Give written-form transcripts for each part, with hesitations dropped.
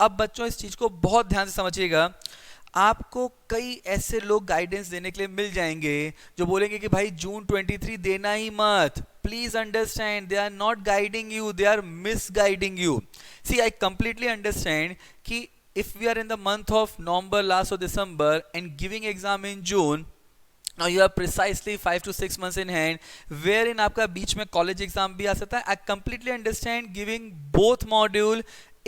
अब बच्चों इस चीज को बहुत ध्यान से समझिएगा। आपको कई ऐसे लोग गाइडेंस देने के लिए मिल जाएंगे जो बोलेंगे कि भाई जून 23 देना ही मत। Please understand, they are not guiding you, they are misguiding you. See I completely understand कि if we are in the month of November last or December and giving exam in June, now you have precisely 5 to 6 months in hand wherein आपका बीच में college exam भी आ सकता है। I completely understand giving both module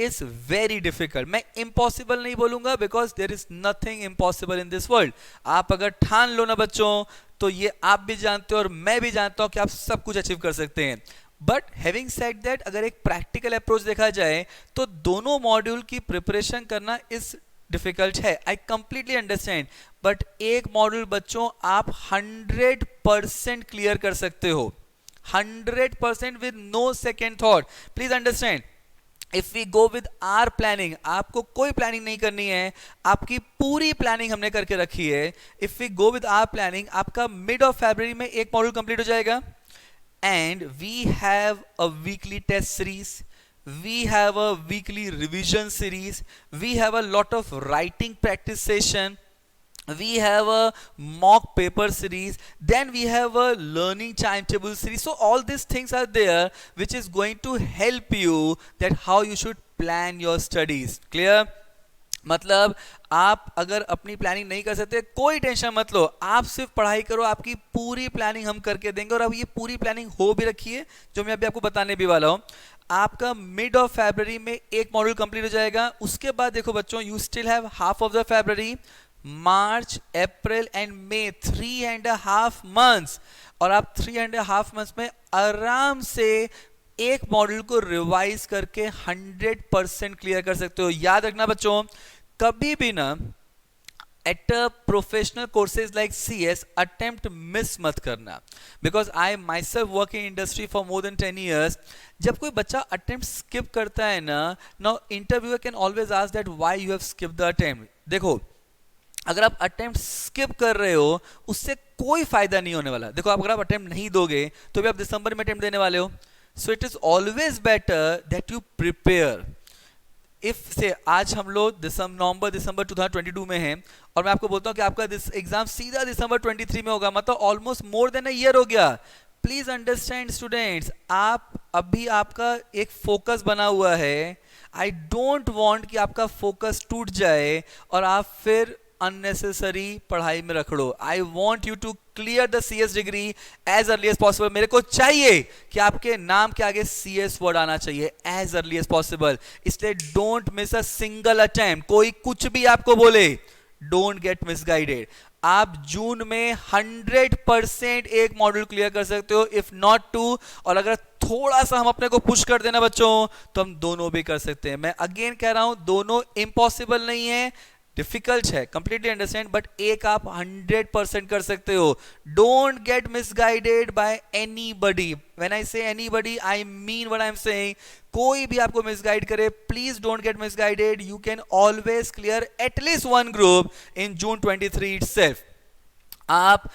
is very difficult। मैं impossible नहीं बोलूंगा because there is nothing impossible in this world। आप अगर ठान लो ना बच्चों तो ये आप भी जानते हो और मैं भी जानता हूं कि आप सब कुछ अचीव कर सकते हैं। बट हैविंग सेड दैट, अगर एक प्रैक्टिकल अप्रोच देखा जाए तो दोनों मॉड्यूल की प्रिपरेशन करना इस डिफिकल्ट है। आई कंप्लीटली अंडरस्टैंड, बट एक मॉड्यूल बच्चों आप 100% क्लियर कर सकते हो, 100% with no second thought. Please understand, if we go with our planning, आपको कोई प्लानिंग नहीं करनी है, आपकी पूरी प्लानिंग हमने करके रखी है। If we go with our planning, आपका मिड ऑफ फरवरी में एक मॉड्यूल कंप्लीट हो जाएगा। And we have a weekly test series, we have a weekly revision series, we have a lot of writing practice session, we have a mock paper series, then we have a learning timetable series. So all these things are there which is going to help you that how you should plan your studies. Clear? मतलब आप अगर अपनी planning नहीं कर सकते कोई tension मत लो, आप सिर्फ पढ़ाई करो, आपकी पूरी प्लानिंग हम करके देंगे। और अब ये पूरी प्लानिंग हो भी रखी है जो मैं अभी आपको बताने भी वाला हूं। आपका मिड ऑफ फरवरी में एक मॉड्यूल कंप्लीट हो जाएगा। उसके बाद देखो बच्चों, you still have half of the February, March, April and May, 3.5 months। और आप 3.5 months में आराम से एक मॉड्यूल को रिवाइज करके 100% क्लियर कर सकते हो। याद रखना बच्चों, कभी भी ना at a professional courses like CS attempt miss मत करना, because I my self work in industry for more than 10 years। जब कोई बच्चा अटेम्प्ट स्किप करता है ना, now interviewer can always ask that why you have skip the attempt. देखो, अगर आप अटेम्प्ट स्किप कर रहे हो उससे कोई फायदा नहीं होने वाला। देखो, अगर आप अटेम्प्ट नहीं दोगे तो भी आप दिसंबर में अटेम्प्ट देने वाले हो। So it is always better that you prepare। If से आज हम लोग नवंबर दिसंबर 2022 में हैं और मैं आपको बोलता हूँ कि आपका एग्जाम सीधा दिसंबर 23 में होगा, मतलब almost more than a year हो गया। प्लीज अंडरस्टैंड स्टूडेंट्स, आप अभी आपका एक फोकस बना हुआ है। आई डोंट वांट कि आपका फोकस टूट जाए और आप फिर अननेसेसरी पढ़ाई में रखड़ो। I want you to clear the CS degree as early as possible. मेरे को चाहिए कि आपके नाम के आगे CS वर्ड आना चाहिए एज अर्ली एज पॉसिबल। इसलिए don't miss a single attempt. कोई कुछ भी आपको बोले, डोंट गेट मिसगाइडेड। आप जून में 100% एक मॉड्यूल क्लियर कर सकते हो, इफ नॉट 2। और अगर थोड़ा सा हम अपने को पुश कर देना बच्चों तो हम दोनों भी कर सकते हैं। मैं अगेन कह रहा हूं, दोनों इम्पॉसिबल नहीं है, डिफिकल्ट है, कंप्लीटली अंडरस्टैंड, बट एक आप 100% कर सकते हो। Don't get misguided by anybody. When I say anybody, I mean what I am saying. कोई भी आपको मिसगाइड करे, please don't get misguided. You can always clear at least one group in June 23 itself. आप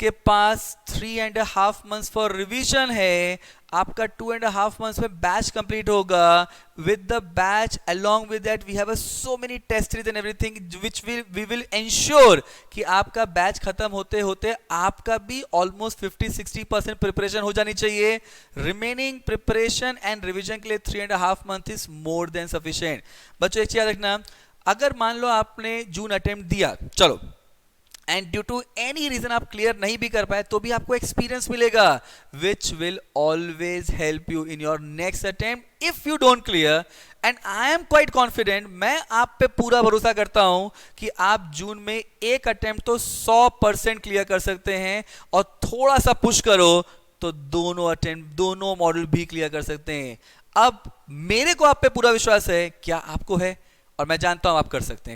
के पास 3.5 months फॉर रिवीजन है, आपका 2.5 months में batch complete होगा। With the batch along with that we have so many test series and everything which we will ensure कि आपका batch खत्म होते होते आपका भी ऑलमोस्ट 50-60% प्रिपरेशन हो जानी चाहिए। रिमेनिंग प्रिपरेशन एंड रिवीजन के लिए 3.5 months is more than sufficient. बच्चों एक चीज याद रखना, अगर मान लो आपने जून अटेम्प्ट दिया, चलो, and due to any reason आप क्लियर नहीं भी कर पाए, तो भी आपको एक्सपीरियंस मिलेगा which will always help you in your next attempt if you don't clear. And I am quite confident, मैं आप पे पूरा भरोसा करता हूं कि आप जून में एक अटेम्प्ट तो 100% क्लियर कर सकते हैं, और थोड़ा सा पुश करो तो दोनों अटेम्प्ट, दोनों मॉड्यूल भी क्लियर कर सकते हैं। अब मेरे को आप पे पूरा विश्वास है, क्या आपको है? और मैं जानता हूं आप कर सकते हैं।